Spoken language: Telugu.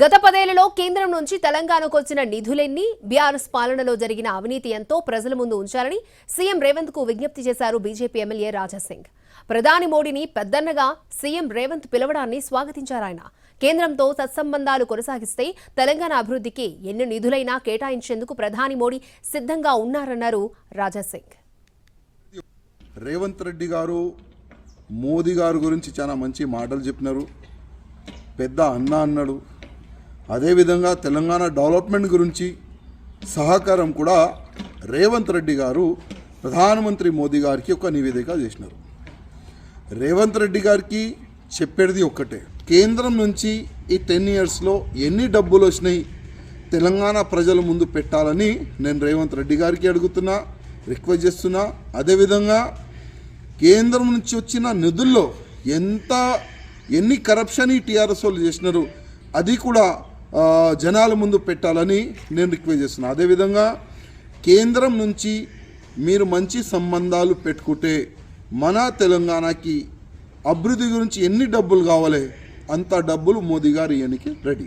గత 10 ఏళ్లలో కేంద్రం నుంచి తెలంగాణకు వచ్చిన నిధులెన్ని, బీఆర్ఎస్ పాలనలో జరిగిన అవినీతి ఎంతో ప్రజల ముందు ఉంచాలని సీఎం రేవంత్ కు విజ్ఞప్తి చేశారు బీజేపీ ఎమ్మెల్యే రాజాసింగ్. ప్రధాని మోడీని పెద్దన్నగా సీఎం రేవంత్ పిలవడాన్ని స్వాగతించారాయన. కేంద్రంతో సత్సంబంధాలు కొనసాగిస్తే తెలంగాణ అభివృద్ధికి ఎన్ని నిధులైనా కేటాయించేందుకు ప్రధాని మోడీ సిద్ధంగా ఉన్నారన్నారు రాజాసింగ్. రేవంత్ రెడ్డి గారు మోదీ గారి గురించి చాలా మంచి మాటలు చెప్పినారు. పెద్ద అన్న అన్నాడు. అదేవిధంగా తెలంగాణ డెవలప్మెంట్ గురించి సహకారం కూడా రేవంత్ రెడ్డి గారు ప్రధానమంత్రి మోదీ గారికి ఒక నివేదిక చేసినారు. రేవంత్ రెడ్డి గారికి చెప్పేది ఒక్కటే, కేంద్రం నుంచి ఈ 10 ఇయర్స్లో ఎన్ని డబ్బులు వచ్చినాయి తెలంగాణ ప్రజల ముందు పెట్టాలని నేను రేవంత్ రెడ్డి గారికి అడుగుతున్నా, రిక్వెస్ట్ చేస్తున్నా. అదేవిధంగా కేంద్రం నుంచి వచ్చిన నిధుల్లో ఎన్ని కరప్షన్ ఈ టీఆర్ఎస్ వాళ్ళు చేసినారు అది కూడా జనాల ముందు పెట్టాలని నేను రిక్వెస్ట్ చేస్తున్నా. అదేవిధంగా కేంద్రం నుంచి మీరు మంచి సంబంధాలు పెట్టుకుంటే మన తెలంగాణకి అభివృద్ధి గురించి ఎన్ని డబ్బులు కావాలి అంత డబ్బులు మోదీ గారు ఇవ్వడానికి రెడీ.